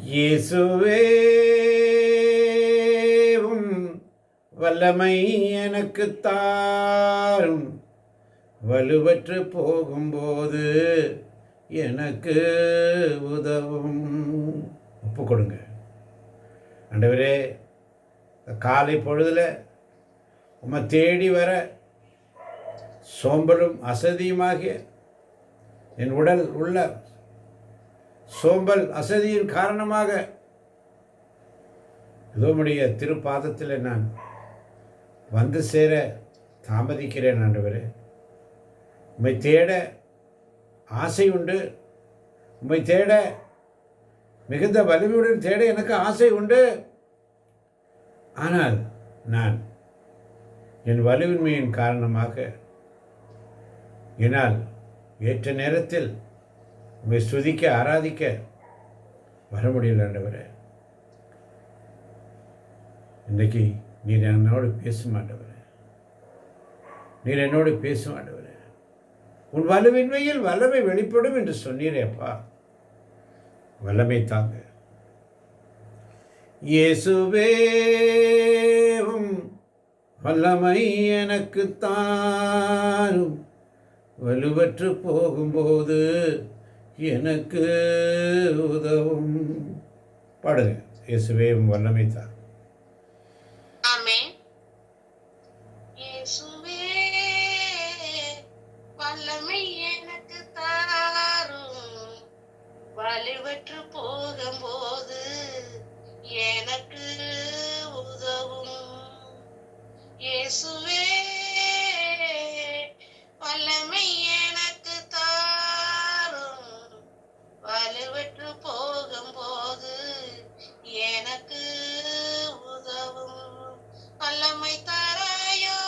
இயேசுவே உம் வல்லமை எனக்குத் தாரும், வலுவற்று போகும்போது எனக்கு உதவும். ஒப்பு கொடுங்க. ஆண்டவரே, காலை பொழுதுல உம்மை தேடி வர சோம்பலும் அசதியுமாகிய என் உடல் உள்ள சோம்பல் அசதியின் காரணமாக உம்முடைய திருப்பாதத்தில் நான் வந்து சேர தாமதிக்கிறேன். ஆண்டவரே, உம்மை தேட ஆசை உண்டு, உம்மை தேட மிகுந்த வலிமையுடன் தேட எனக்கு ஆசை உண்டு. ஆனால் நான் என் வலுவின்மையின் காரணமாக என்னால் ஏற்ற நேரத்தில் உம்மை ஸ்துதிக்க ஆராதிக்க வர முடியல. ஆண்டவரே, இன்றைக்கு நீர் என்னோடு பேசும் ஆண்டவரே, நீர் என்னோடு பேசும் ஆண்டவரே. உன் வலுவின்மையில் வல்லமை வெளிப்படும் என்று சொன்னீரே அப்பா, வல்லமை தாங்க. இயேசுவே உம் வல்லமை எனக்கு தாரும், வலுவற்று போகும்போது எனக்கு உதவும். பாடுங்க. இயேசுவே உம் வல்லமை தான். ஆமென். இயேசுவே வல்லமை எனக்கு தாரும், வலுவற்று போகும்போது எனக்கு உதவும். இயேசுவே வல்லமை எனக்கு தாரும், வலுவற்று போகும்போது எனக்கு உதவும். வல்லமை தாராயோ,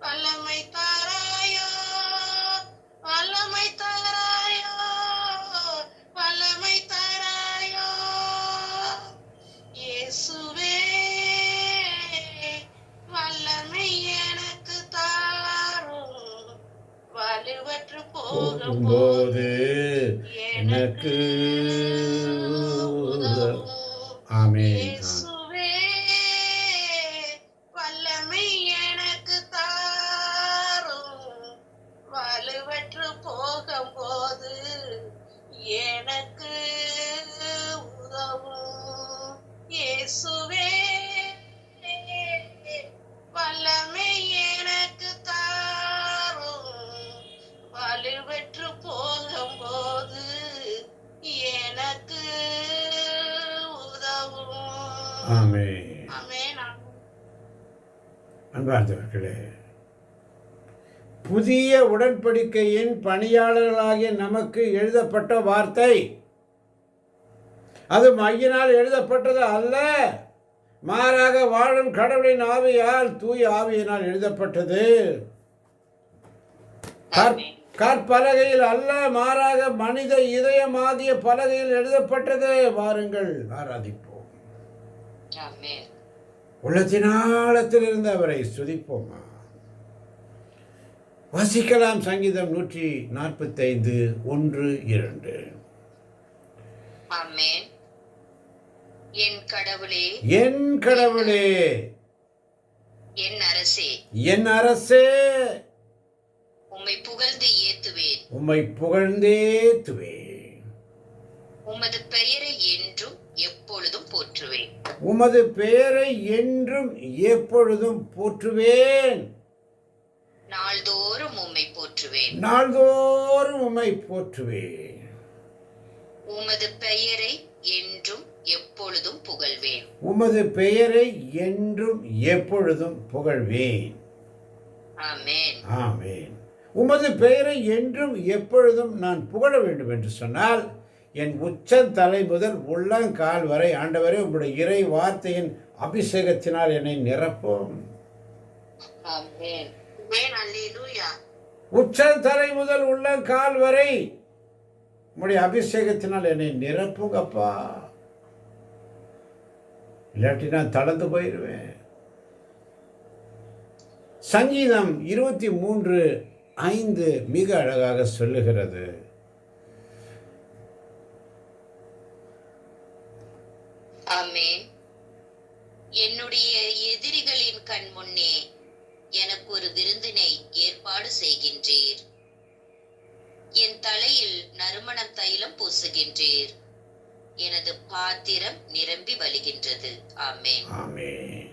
வல்லமை தாராயோ, வல்லமை தாராயோ, வல்லமை தாராயோ. இயேசுவே வல்லமை எனக்கு தாரும், வலுவற்று போகும்போது எனக்கு உதவும். ஆமென். இயேசுவே வல்லமை எனக்கு தாரும், வலுவற்று போகும்போது எனக்கு உதவும். இயேசுவே வல்லமை எனக்கு தாரும், வலுவற்று போகும்போது எனக்கு உதவும். ஆமென். ஆமென். அன்பார்ந்தவர்களே, புதிய உடன்படிக்கையின் பணியாளர்களாகிய நமக்கு எழுதப்பட்ட வார்த்தை அது மையினால் எழுதப்பட்டது அல்ல, மாறாக வாழும் கடவுளின் ஆவியால், தூய ஆவியினால் எழுதப்பட்டது. கற்பலகையில் அல்ல, மாறாக மனித இதயமாகிய பலகையில் எழுதப்பட்டது. வாருங்கள் ஆராதிப்போம். உள்ளத்தினாலத்தில் இருந்து அவரை ஸ்துதிப்போமா. வாசிக்கலாம். சங்கீதம் 145 1-2. ஆமென். என் கடவுளே, என் கடவுளே, என் அரசே, என் அரசே, உம்மை புகழ்ந்து ஏத்துவேன். உம்மை புகழ்ந்தேத்துவேன். உமது பெயரை என்றும் எப்பொழுதும் போற்றுவேன். உமது பெயரை என்றும் எப்பொழுதும் போற்றுவேன். நாள்தோறும் உம்மை போற்றுவேன். நாள்தோறும் உம்மை போற்றுவேன். உமது பெயரை என்றும் எப்பொழுதும் புகழ்வேன். உமது பெயரை என்றும் எப்பொழுதும் புகழ்வேன். ஆமென். ஆமென். உமது பெயரை என்றும் எப்பொழுதும் நான் புகழ வேண்டும் என்று சொன்னால், என் உச்சந்தலை முதல் உள்ளங்கால் வரை ஆண்டவரே உம்முடைய இறை வார்த்தையின் அபிஷேகத்தினால் என்னை நிரப்பும். ஆமென். ஆமென். அல்லேலூயா. உச்சந்தலை முதல் உள்ளங்கால் வரை உம்முடைய அபிஷேகத்தினால் என்னை நிரப்புங்கப்பா. இல்லாட்டி நான் தளர்ந்து போயிடுவேன். சங்கீதம் 23:5 மிக அழகாக சொல்லுகிறது. ஆமென். என்னுடைய எதிரிகளின் கண் முன்னே எனக்கு ஒரு விருந்தினை ஏற்பாடு செய்கின்றீர். என் தலையில் நறுமண தைலம் பூசுகின்றீர். எனது பாத்திரம் நிரம்பி வழிகின்றது. ஆமென். ஆமென்.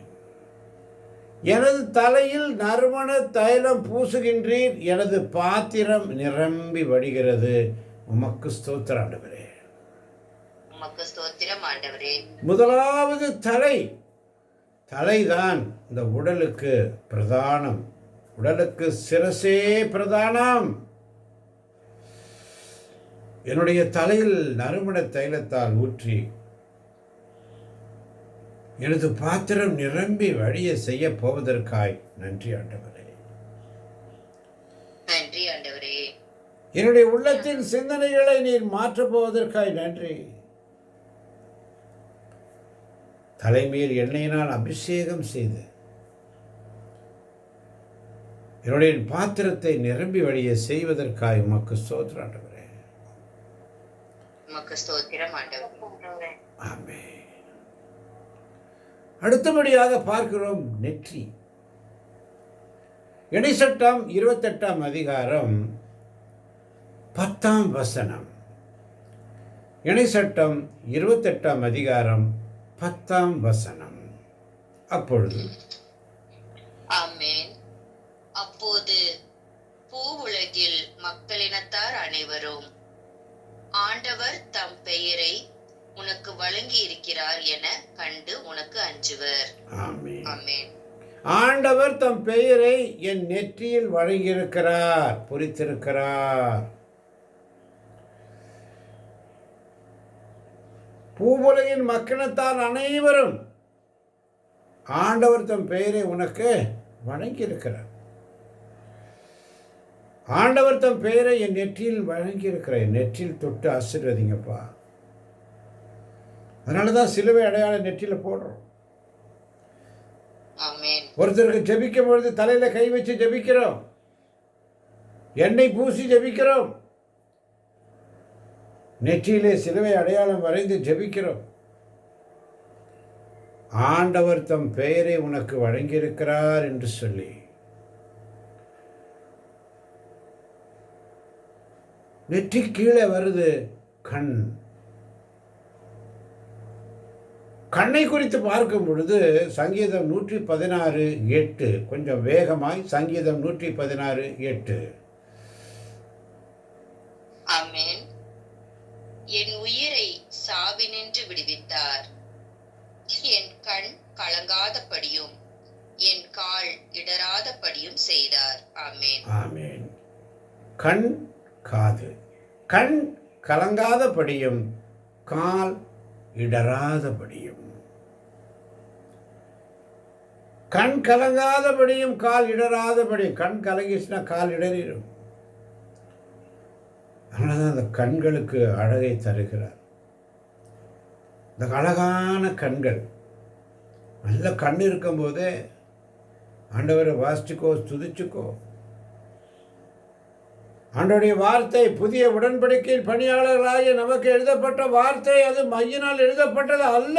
எனது தலையில் நறுமண தைலம் பூசுகின்றீர், எனது பாத்திரம் நிரம்பி வடிகிறது. உமக்கு ஸ்தோத்திரம் ஆண்டவரே. உமக்கு ஸ்தோத்திரம் ஆண்டவரே. முதலாவது தலைதான் இந்த உடலுக்கு பிரதானம். உடலுக்கு சிரசே பிரதானம். என்னுடைய தலையில் நறுமண தைலத்தால் ஊற்றி எனது பாத்திரம் நிரம்பி வழிய செய்ய போவதற்காய் நன்றி ஆண்டவரே. நன்றி ஆண்டவரே. என்னுடைய உள்ளத்தின் சிந்தனைகளை நீர் மாற்றப் போவதற்காய் நன்றி. தலைமையில் எண்ணெயினால் அபிஷேகம் செய்து என்னுடைய பாத்திரத்தை நிரம்பி வழிய செய்வதற்காய் உமக்கு ஸ்தோத்திரம் ஆண்டவரே. உமக்கு ஸ்தோத்திரம் ஆண்டவரே. ஆமென். அடுத்தபடியாக பார்க்கிறோம் நெற்றி. இணைச்சட்டம் 28ஆம் அதிகாரம் 10ஆம் வசனம். இணைச்சட்டம் 28ஆம் அதிகாரம் 10ஆம் வசனம். அப்பொழுது ஆமென். அப்போது பூவுலகில் மக்களினத்தார் அனைவரும் ஆண்டவர் தம் பெயரை உனக்கு வழங்கி இருக்கிறார் என கண்டு உனக்கு அஞ்சுவர். ஆமென். ஆமென். ஆண்டவர் தம் பெயரை என் நெற்றியில் வழங்கியிருக்கிறார், பொறித்திருக்கிறார். பூவுலகின் மக்களினத்தார் அனைவரும் ஆண்டவர் தம் பெயரை உனக்கு வழங்கியிருக்கிறார். ஆண்டவர் தம் பெயரை என் நெற்றியில் வழங்கியிருக்கிறார். என் நெற்றியில் தொட்டு ஆசீர்வதிங்கப்பா. அதனால தான் சிலுவை அடையாளம் நெற்றியில் போடுறோம். ஆமென். ஒருத்தருக்கு ஜெபிக்கும் பொழுது தலையில கை வச்சு ஜெபிக்கிறோம், எண்ணெய் பூசி ஜெபிக்கிறோம், நெற்றியிலே சிலுவை அடையாளம் வரைந்து ஜெபிக்கிறோம். ஆண்டவர் தம் பெயரை உனக்கு வழங்கியிருக்கிறார் என்று சொல்லி நெற்றி கீழே வருது கண். கண்ணை குறித்து பார்க்கும் பொழுது சங்கீதம் 116:8, கொஞ்சம் வேகமாய் சங்கீதம் 116:8. ஆமென். என் உயிரை சாவினின்று விடுவித்தார். என் கண் கலங்காதபடியும் என் கால் இடராதபடியும் செய்தார். ஆமென். ஆமென். கண் காது. கண் கலங்காதபடியும் கால் இடராதபடியும். கண் கலங்காதபடியும் கால் இடராதபடியும். கண் கலங்கிச்சுன்னா கால் இடறிடும். அதனாலதான் அந்த கண்களுக்கு அழகை தருகிறார். இந்த அழகான கண்கள், நல்ல கண் இருக்கும்போதே ஆண்டவரை வாசிச்சுக்கோ, துதிச்சுக்கோ. ஆண்டவருடைய வார்த்தை புதிய உடன்படிக்கையில் பணியாளர்களாகிய நமக்கு எழுதப்பட்ட வார்த்தை. அது மையினால் எழுதப்பட்டது அல்ல,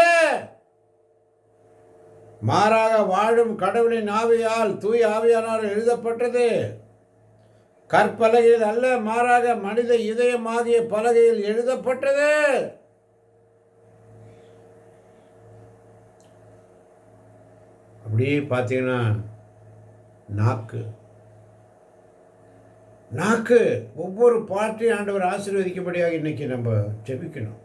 மாறாக வாழும் கடவுளின் ஆவியால், தூய ஆவியானால் எழுதப்பட்டது. கற்பலகையில் அல்ல, மாறாக மனித இதயமாகிய பலகையில் எழுதப்பட்டது. அப்படியே பார்த்தீங்கன்னா நாக்கு ஒவ்வொரு பாட்டையும் ஆண்டவர் ஆசீர்வதிக்கும்படியாக இன்னைக்கு நம்ம ஜெபிக்கணும்.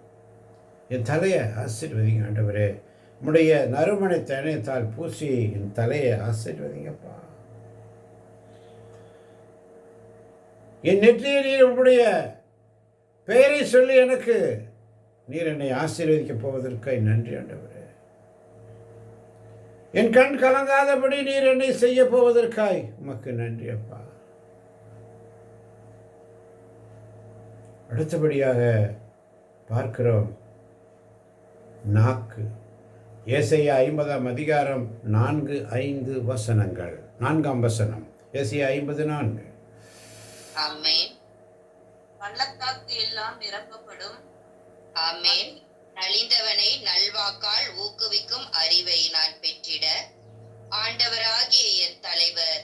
என் தலையை ஆசீர்வதிங்க ஆண்டவரே, உம்முடைய நறுமண தைலத்தால் பூசி என் தலையை ஆசீர்வதிங்கப்பா. என் நெற்றியை நீர் உம்முடைய பெயரை சொல்லி எனக்கு நீர் என்னை ஆசீர்வதிக்கப் போவதற்காக நன்றி ஆண்டவரே. என் கண் கலங்காதபடி நீர் என்னை செய்ய போவதற்காய் உமக்கு நன்றி அப்பா. அடுத்தபடியாக பார்க்கிறோம் நாக்கு. ஏசாயா 50ஆம் அதிகாரம் 4-5 வசனங்கள். 4ஆம் வசனம், ஏசாயா 50:4. ஆமென். பள்ளத்தாக்கு எல்லாம் நிரப்பப்படும். ஆமென். நலிந்தவனை நல்வாக்கால் ஊக்குவிக்கும் அறிவை நான் பெற்றிட ஆண்டவராகிய என் தலைவர்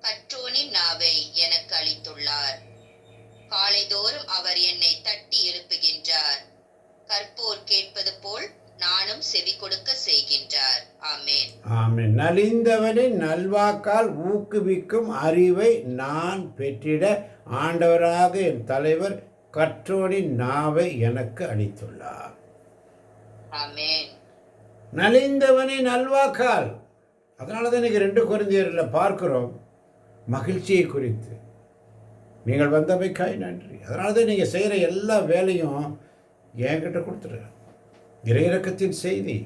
கற்றோனின் நாவை எனக்கு அளித்துள்ளார். காலைதோறும் அவர் என்னை தட்டி எழுப்புகின்றார். கற்போர் கேட்பது போல் நானும் செவி கொடுக்க செய்கின்றார். ஆமென். ஆமென். நலிந்தவனை நல்வாக்கால் ஊக்குவிக்கும் அறிவை நான் பெற்றிட ஆண்டவராக என் தலைவர் கற்றோனின் நாவை எனக்கு அளித்துள்ளார். ஆமென். நலிந்தவனை நல்வாக்கால். அதனால தான் இன்னைக்கு 2 கொரிந்தியரில் பார்க்கிறோம் மகிழ்ச்சியை குறித்து. நீங்கள் வந்தமைக்காய் நன்றி. அதனால தான் நீங்கள் செய்கிற எல்லா வேலையும் என்கிட்ட கொடுத்துரு. இறையிறக்கத்தின் செய்தி.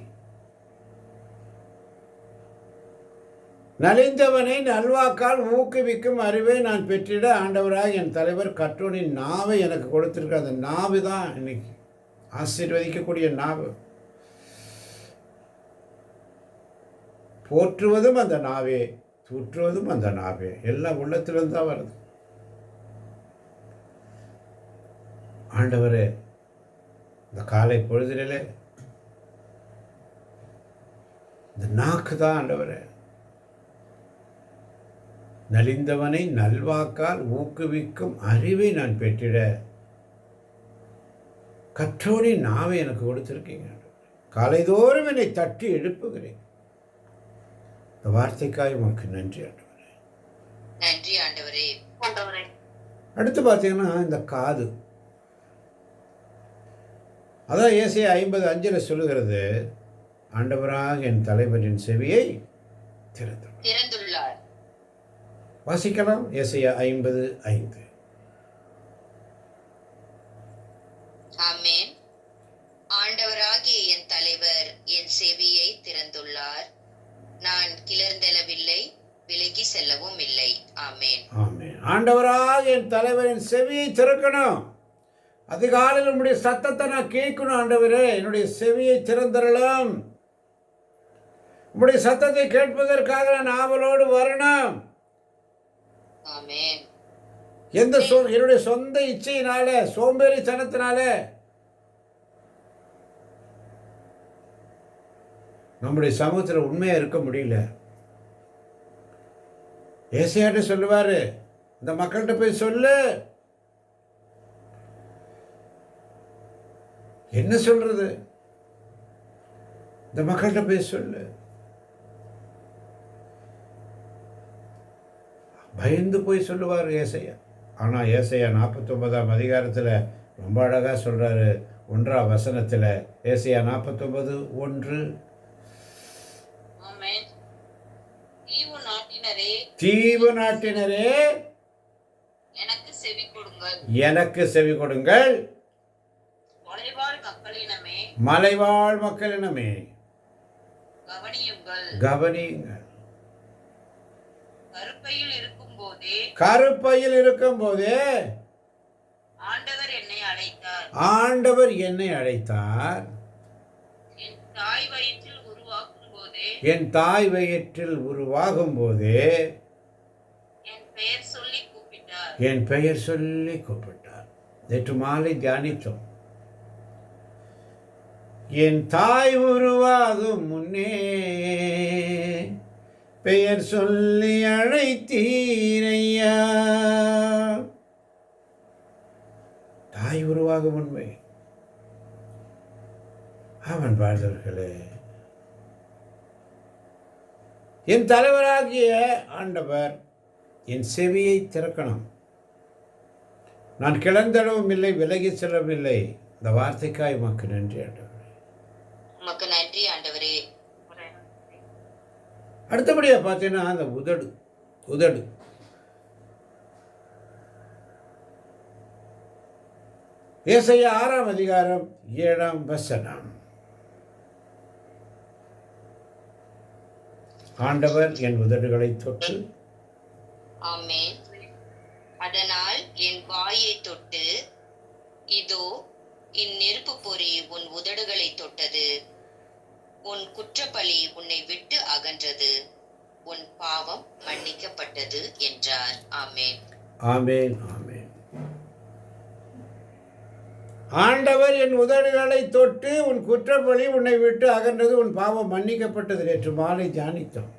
நலிந்தவனை நல்வாக்கால் ஊக்குவிக்கும் அறிவை நான் பெற்றிட ஆண்டவராக என் தலைவர் கற்றோனின் நாவை எனக்கு கொடுத்துருக்க. அந்த நாவு தான் இன்னைக்கு ஆசீர்வதிக்கக்கூடிய நாவு. போற்றுவதும் அந்த நாவே, தூற்றுவதும் அந்த நாவே. எல்லாம் உள்ளத்திலிருந்து தான் வருது. ஆண்டவரே, இந்த காலை பொழுதிலே இந்த நாக்கு தான் ஆண்டவரே. நலிந்தவனை நல்வாக்கால் ஊக்குவிக்கும் அறிவை நான் பெற்றிட கற்றோனின் நாவை எனக்கு கொடுத்திருக்கீங்க. காலைதோறும் என்னை தட்டி எழுப்புகிறேன். இந்த வார்த்தைக்காய் உமக்கு நன்றி ஆண்டவரே. நன்றி ஆண்டவரே. அடுத்து பார்த்தீங்கன்னா இந்த காது. அதான் ஏசாயா 50:5 சொல்லுகிறது, ஆண்டவராக என் தலைவரின் செவியை திறந்துள்ளார். வாசிக்கலாம். ஏசாயா 50:5. ஆமென். ஆண்டவராகிய என் தலைவர் என் செவியை திறந்துள்ளார். நான் கிளர்ந்தெழவில்லை, விலகி செல்லவும் இல்லை. ஆமென். ஆமென். ஆண்டவராக என் தலைவரின் செவியை திறக்கணும். அதிகாலையில் உங்களுடைய சத்தத்தை நான் கேட்கணும். ஆண்டவரே, என்னுடைய செவியை திறந்தரலாம். உங்களுடைய சத்தத்தை கேட்பதற்காக நான் ஆவலோடு வரணும். ஆமென். என்னுடைய சொந்த இச்சையினால, சோம்பேறித்தனத்தினால நம்முடைய சமூகத்தில் உண்மையாக இருக்க முடியல. ஏசாயாட்ட சொல்லுவார், இந்த மக்கள்கிட்ட போய் சொல்லு. என்ன சொல்றது? இந்த மக்கள்கிட்ட போய் சொல்லு. பயந்து போய் சொல்லுவார் ஏசாயா. ஆனால் ஏசாயா 49ஆம் அதிகாரத்தில் ரொம்ப அழகாக சொல்கிறாரு. 1ஆம் வசனத்தில் ஏசாயா 49:1. தீவு நாட்டினரே எனக்கு செவி கொடுங்கள். எனக்கு செவி கொடுங்கள். மலைவாழ் மக்களினமே மலைவாழ் மக்களினமே கவனியுங்கள். கவனியுங்கள். கருப்பையில் இருக்கும் போதே ஆண்டவர் என்னை அழைத்தார். ஆண்டவர் என்னை அழைத்தார். என் தாய் வயிற்றில் உருவாகும் போதே என் தாய் வயிற்றில் உருவாகும் போதே என் பெயர் சொல்லி கூப்பிட்டார். என் பெயர் சொல்லி கூப்பிட்டார். நேற்று மாலை தியானித்தோம். என் தாய் உருவாகும் முன்னே பெயர் சொல்லி அழைத்தீரையா. தாய் உருவாகும் உண்மை. அவன் வாழ்ந்தவர்களே, என் தலைவராகிய ஆண்டவர் என் செவியை திறக்கணும். நான் கிளந்தளவும் இல்லை, விலகி செல்லவில்லை. இந்த வார்த்தைக்காய் உமக்கு நன்றி ஆண்டவரே. உமக்கு நன்றி ஆண்டவரே. அடுத்தபடியாக பார்த்தீங்கன்னா அந்த உதடு. ஏசாயா 6ஆம் அதிகாரம் 7ஆம் வசனம். ஆண்டவர் என் உதடுகளை தொட்டு. ஆமென். அதனால் என் வாயை தொட்டு, இதோ இந்நெருப்பு பொறி உன் உதடுகளை தொட்டது. உன் குற்றப்பழி உன்னை விட்டு அகன்றது. உன் பாவம் மன்னிக்கப்பட்டது என்றார். ஆமென். ஆமென். ஆமென். ஆண்டவர் என் உதடுகளை தொட்டு உன் குற்றப்பழி உன்னை விட்டு அகன்றது, உன் பாவம் மன்னிக்கப்பட்டது. நேற்று மாலை தியானித்தோம்.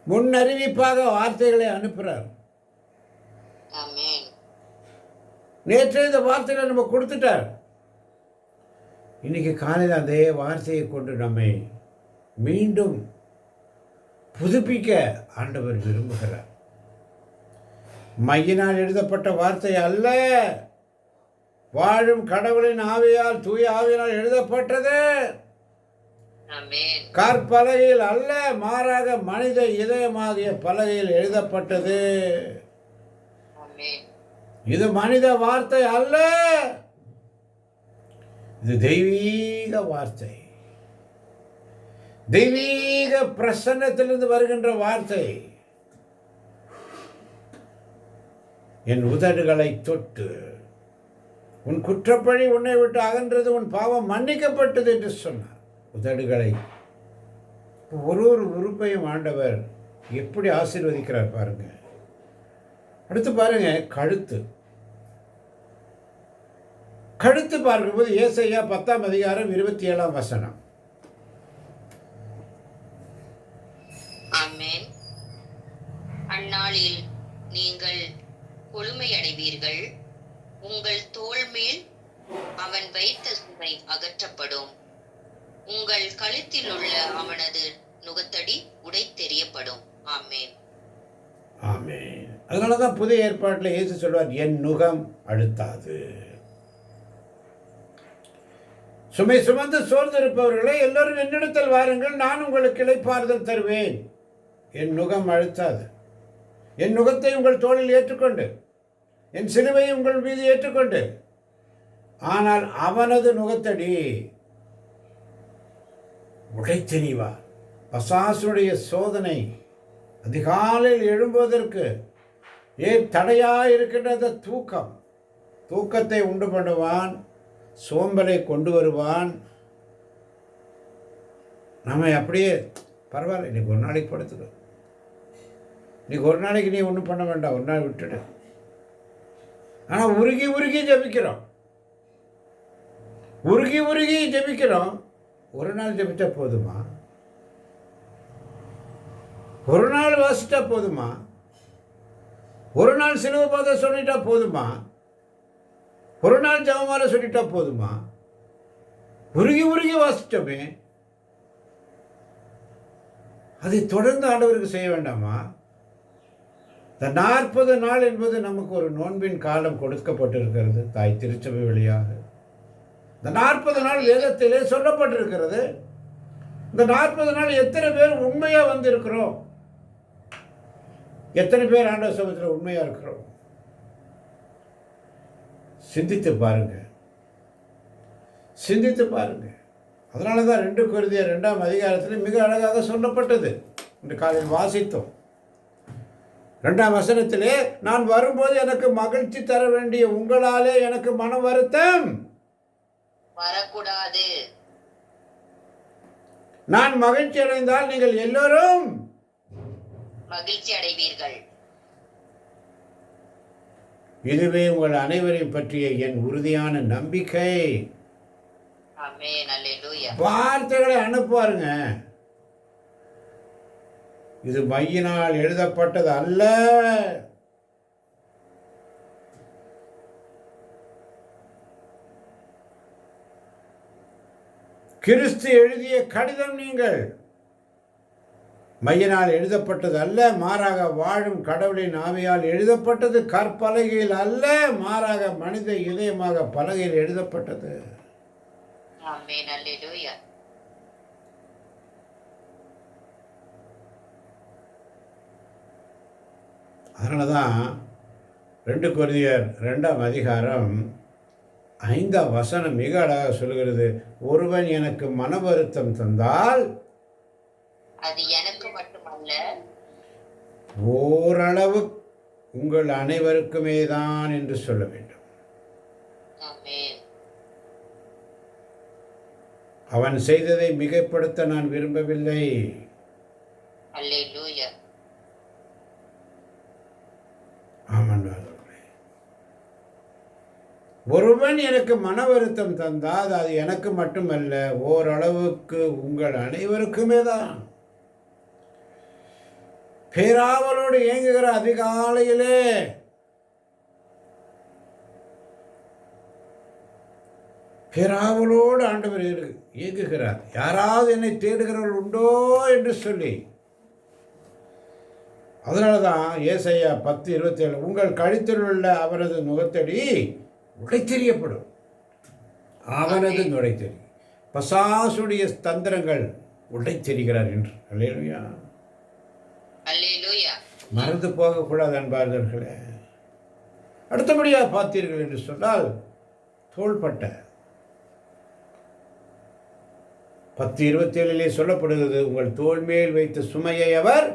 முன்னறிவிப்பாக வார்த்தைகளை அனுப்புகிறார். ஆமென். நேற்று இந்த வார்த்தைகளை நம்ம கொடுத்துட்டார். இன்னைக்கு காலையில் அதே வார்த்தையை கொண்டு நம்மை மீண்டும் புதுப்பிக்க ஆண்டவர் விரும்புகிறார். மையினால் எழுதப்பட்ட வார்த்தை அல்ல, வாழும் கடவுளின் ஆவியால், தூய ஆவியினால் எழுதப்பட்டது. ஆமென். கற்பலகையில் அல்ல, மாறாக மனித இதயமாகிய பலகையில் எழுதப்பட்டது. ஆமென். இது மனித வார்த்தை அல்ல, இது தெய்வீக வார்த்தை. தெய்வீக பிரசன்னத்திலிருந்து வருகின்ற வார்த்தை. என் உதடுகளை தொட்டு உன் குற்றப்பழி உன்னை விட்டு அகன்றது, உன் பாவம் மன்னிக்கப்பட்டது என்று சொன்னார். உதடுகளை, ஒரு ஒரு உறுப்பையும் ஆண்டவர் எப்படி ஆசீர்வதிக்கிறார் பாருங்க. அடுத்து பாருங்க, கழுத்து. கழுத்து பார்க்கும்போது ஏசாயா 10:27. ஆமென். அந்நாளில் நீங்கள் கொழுமையடைவீர்கள், உங்கள் தோள் மேல் அவன் வைத்த சுமை அகற்றப்படும், உங்கள் கழுத்தில் உள்ள அவனது நுகத்தடி உடைத்தெறியப்படும். ஆமென். ஆமென். அதனால தான் புதிய ஏற்பாட்டில் இயேசு சொல்வார், என் நுகம் அழுத்தாது. சுமை சுமந்து சோர்ந்திருப்பவர்களே எல்லோரும் என்னிடத்தில் வாருங்கள், நான் உங்களுக்கு இளைப்பாறுதல் தருவேன். என் நுகம் அழுத்தாது. என் நுகத்தை உங்கள் தோளில் ஏற்றுக்கொண்டு, என் சிலுவையை உங்கள் மீது ஏற்றுக்கொண்டு, ஆனால் அவனது நுகத்தடி உடைத்தெறிவார். பசாசுடைய சோதனை அதிகாலையில் எழும்புவதற்கு தடையாயிருக்கின்ற அந்த தூக்கத்தை உண்டு பண்ணுவான், சோம்பலை கொண்டு வருவான். நம்ம அப்படியே பரவாயில்ல, இன்னைக்கு ஒரு நாளைக்கு படுத்துக்கோ, இன்னைக்கு ஒரு நாளைக்கு நீ ஒன்றும் பண்ண வேண்டாம், ஒரு நாள் விட்டுடு. ஆனால் உருகி உருகி ஜெபிக்கிறோம், உருகி உருகி ஜெபிக்கிறோம். ஒரு நாள் ஜெபிச்சா போதுமா? ஒரு நாள் வாசிட்டா போதுமா? ஒரு நாள் சிலுவை பாதை சொல்லிட்டா போதுமா? ஒரு நாள் ஜெபமாலை சொல்லிட்டா போதுமா? உருகி உருகி வாசிட்டோமே, அதை தொடர்ந்து ஆண்டவருக்கு செய்ய வேண்டாமா? இந்த 40 நாள் என்பது நமக்கு ஒரு நோன்பின் காலம் கொடுக்கப்பட்டிருக்கிறது தாய் திருச்சபை வழியாக. இந்த 40 நாள் வேதத்திலே சொல்லப்பட்டிருக்கிறது. இந்த 40 நாள் எத்தனை பேர் உண்மையா வந்திருக்கிறோம்? எத்தனை பேர் ஆண்டவர் சமூகத்தில் உண்மையா இருக்கிறோம்? சிந்தித்து பாருங்க, சிந்தித்து பாருங்க. அதனால தான் 2 கொரிந்தியர் 2 மிக அழகாக சொல்லப்பட்டது. இந்த காலையில் வாசித்தோம். 2 நான் வரும்போது எனக்கு மகிழ்ச்சி தர வேண்டிய உங்களாலே எனக்கு மன வருத்தம் வரக்கூடாது. நான் மகிழ்ச்சி அடைந்தால் நீங்கள் எல்லோரும் மகிழ்ச்சி அடைவீர்கள். இதுவே உங்கள் அனைவரையும் பற்றிய என் உறுதியான நம்பிக்கை. ஆமென். அல்லேலூயா. வார்த்தைகளை அனுப்புவாருங்க. இது மையினால் எழுதப்பட்டது அல்ல. கிறிஸ்து எழுதிய கடிதம் நீங்கள். மையினால் எழுதப்பட்டது அல்ல, மாறாக வாழும் கடவுளின் ஆவியால் எழுதப்பட்டது. கற்பலகையில் அல்ல, மாறாக மனித இதயமாக பலகையில் எழுதப்பட்டது. ஆமென். அல்லேலூயா. அதனால தான் 2 கொரிந்தியர் 2:5 மிக அழகாக சொல்கிறது. ஒருவன் எனக்கு மன வருத்தம் தந்தால் அது எனக்கு மட்டுமல்ல, ஓரளவு உங்கள் அனைவருக்குமே தான் என்று சொல்ல வேண்டும். ஆமென். அவன் செய்ததை மிகைப்படுத்த நான் விரும்பவில்லை. அல்லேலூயா. ஆமாம். ஒருவன் எனக்கு மன வருத்தம் தந்தால் அது எனக்கு மட்டுமல்ல, ஓரளவுக்கு உங்கள் அனைவருக்குமே தான். பேராவலோடு இயங்குகிற அதிகாலையிலே பேராவலோடு ஆண்டவர் இயங்குகிறார். யாராவது என்னை தேடுகிறவர்கள் உண்டோ என்று சொல்லி. அதனால தான் ஏசாயா 10:27 உங்கள் கழுத்தில் உள்ள அவரது நுகத்தடி உடைத்தெறியப்படும். அவனது நுடைத்தெறி பசாசுடைய தந்திரங்கள் உடைத்தெறிகிறார் என்று. அல்லேலூயா. அல்லேலூயா. மறந்து போகக்கூடாது அன்பார்களே. அடுத்தபடியாக பார்த்தீர்கள் என்று சொன்னால் தோள்பட்டை 10:27 சொல்லப்படுகிறது, உங்கள் தோள் மேல் வைத்த சுமையை அவர்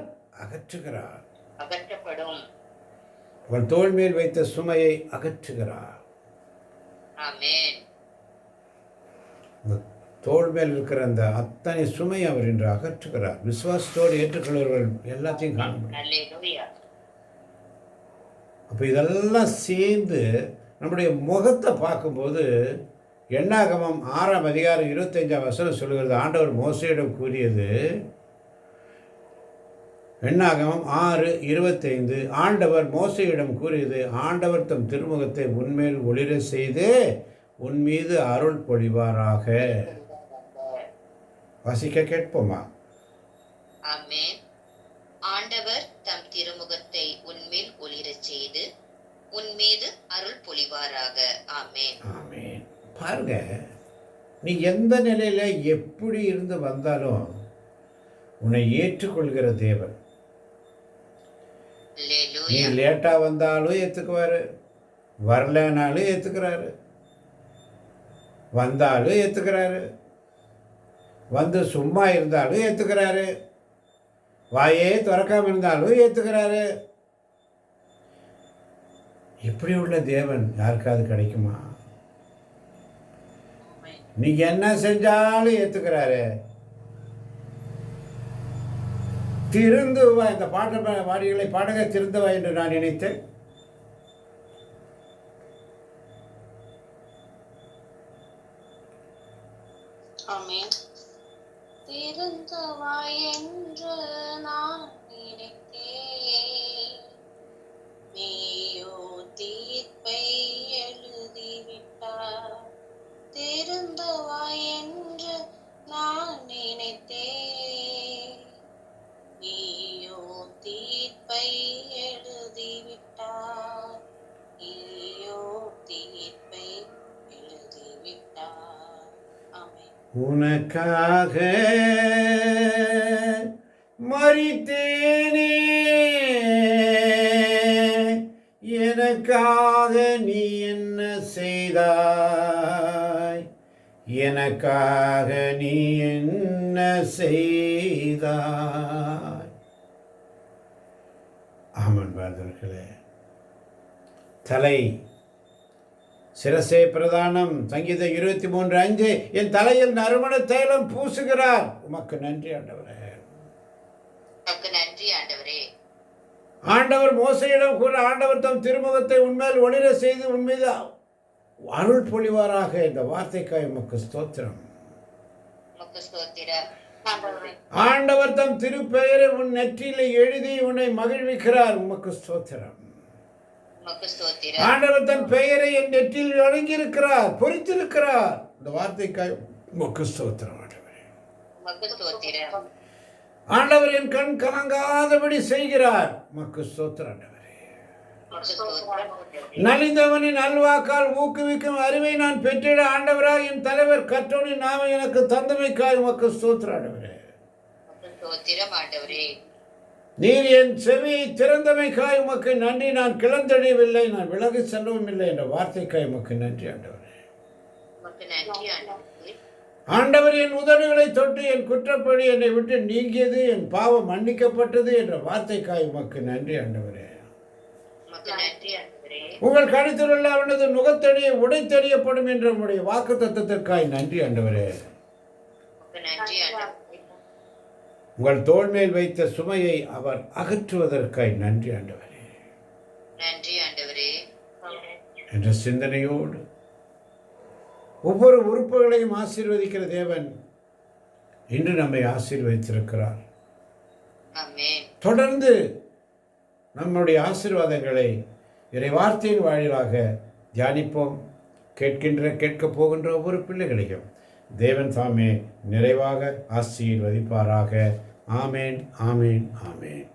அகற்றுகிறார். அகற்றப்படும். உங்கள் தோள் மேல் வைத்த சுமையை அகற்றுகிறார். ஆமென். தோள் மேல் இருக்கிற அந்த அத்தனை சுமை அவர் இன்று அகற்றுகிறார். விசுவாசத்தோடு ஏற்றுக்கொள்வர்கள் எல்லாத்தையும் காண முடியும். அல்லேலூயா. அப்போ இதெல்லாம் சேர்ந்து நம்முடைய முகத்தை பார்க்கும்போது எண்ணாகமம் 6:25 சொல்லுகிறது. ஆண்டவர் மோசேயிடம் கூறியது, எண்ணாகமம் 6:25 ஆண்டவர் மோசேயிடம் கூறியது, ஆண்டவர் தம் திருமுகத்தை உன்மேல் ஒளிர செய்து உன் மீது அருள் பொழிவாராக. வாசிக்க கேட்போமா? ஆமென். ஆண்டவர் தம் திருமுகத்தை உன்மேல் ஒளிரச் செய்து உன் மீது அருள் பொழிவாராக. ஆமென். ஆமென். பாருங்க, நீ எந்த நிலையில எப்படி இருந்து வந்தாலும் உன்னை ஏற்றுக்கொள்கிற தேவன். நீ அல்லேலூயா. லேட்டா வந்தாலும் ஏத்துக்குவாரு, வரலனாலும் ஏத்துக்கிறாரு, வந்தாலும் ஏத்துக்கிறாரு, வந்து சும்மா இருந்தாலும் ஏத்துக்கிறாரு, வாயே திறக்காம இருந்தாலும் ஏத்துக்கிறாரு. இப்படி உள்ள தேவன் யாருக்காவது கிடைக்குமா? நீ என்ன செஞ்சாலும் ஏத்துக்கிறாரு. திருந்துவா, இந்த பாட்ட வாடிகளை பாடக திருந்துவா என்று நான் நினைத்தேன். ஆமென். திருந்தவா என்று நான் நினைத்தேன், நீயோ தீர்ப்பை எழுதிவிட்டார். திருந்தவா என்று நான் நினைத்தேன், நீயோ தீர்ப்பை எழுதிவிட்டார். நீயோ தீர்ப்பை எழுதிவிட்டார். ஆமென். உனக்காக மரித்தேனே, எனக்காக நீ என்ன செய்தாய், எனக்காக நீ என்ன செய்தாய். ஆமன் பாதர்களே. தலை சிரசே பிரதானம். சங்கீதம் 23:5 என் தலையில் நறுமண தைலம் பூசுகிறார். உமக்கு நன்றி ஆண்டவரே. உமக்கு நன்றி ஆண்டவரே. ஆண்டவர் மோசையிடம் கூட ஆண்டவர் தம் திருமுகத்தை உன்மேல் ஒளிர செய்து உன்மீது அருள் பொழிவாராக. இந்த வார்த்தைக்காய் உமக்கு ஸ்தோத்திரம். உமக்கு ஸ்தோத்திரம் ஆண்டவரே. ஆண்டவர் தம் திருப்பெயரை உன் நெற்றியிலே எழுதி உன்னை மகிழ்விக்கிறார். உமக்கு ஸ்தோத்திரம். உமக்கு ஸ்தோத்திரம். ஆண்டவர் தன் பெயரை என் நெற்றியில் வழங்கியிருக்கிறார், பொறித்திருக்கிறார். இந்த வார்த்தைக்காய் உமக்கு ஸ்தோத்திரம் ஆண்டவரே. உமக்கு ஸ்தோத்திரம். ஆண்டவர் என் கண் கலங்காதபடி செய்கிறார். உமக்கு ஸ்தோத்திரம் ஆண்டவரே. உமக்கு ஸ்தோத்திரம். நலிந்தவனின் நல்வாக்கால் ஊக்குவிக்கும் அறிவை நான் பெற்றிட ஆண்டவராய் என் தலைவர் கற்றோனின் நாம எனக்கு தந்தமைக்காய் உமக்கு ஸ்தோத்திரம் ஆண்டவரே. உமக்கு ஸ்தோத்திரம் ஆண்டவரே. நீர் என் செவியை திறந்தமைக்காய் உமக்கு நன்றி. நான் கிளந்தடையவில்லை, நான் விலகி செல்லவும் இல்லை என்ற வார்த்தைக்காய் உமக்கு நன்றி ஆண்டவரே. உமக்கு நன்றி ஆண்டவரே. ஆண்டவர் என் உதடுகளை தொட்டு என் குற்றப்படி என்னை விட்டு நீங்கியது, என் பாவம் மன்னிக்கப்பட்டது என்ற வார்த்தைக்காய் உமக்கு நன்றி ஆண்டவரே. உமக்கு நன்றி ஆண்டவரே. உங்கள் கழுத்தில் உள்ள அவனது நுகத்தடியை உடைத்தெறியப்படும் என்ற உம்முடைய வாக்கு தத்தத்திற்காய் நன்றி ஆண்டவரே. உமக்கு நன்றி ஆண்டவரே. உங்கள் தோள் மேல் வைத்த சுமையை அவர் அகற்றுவதற்காய் நன்றி ஆண்டவரே நன்றி ஆண்டவரே. என்ற சிந்தனையோடு ஒவ்வொரு உறுப்புகளையும் ஆசீர்வதிக்கிற தேவன் இன்று நம்மை ஆசீர்வதித்திருக்கிறார். ஆமென். தொடர்ந்து நம்முடைய ஆசீர்வாதங்களை இறை வார்த்தையின் வாயிலாக தியானிப்போம். கேட்கப் போகின்ற ஒவ்வொரு பிள்ளைகளையும் தேவன் தாமே நிறைவாக ஆசீர்வதிப்பாராக. ஆமேன், ஆமேன், ஆமேன்.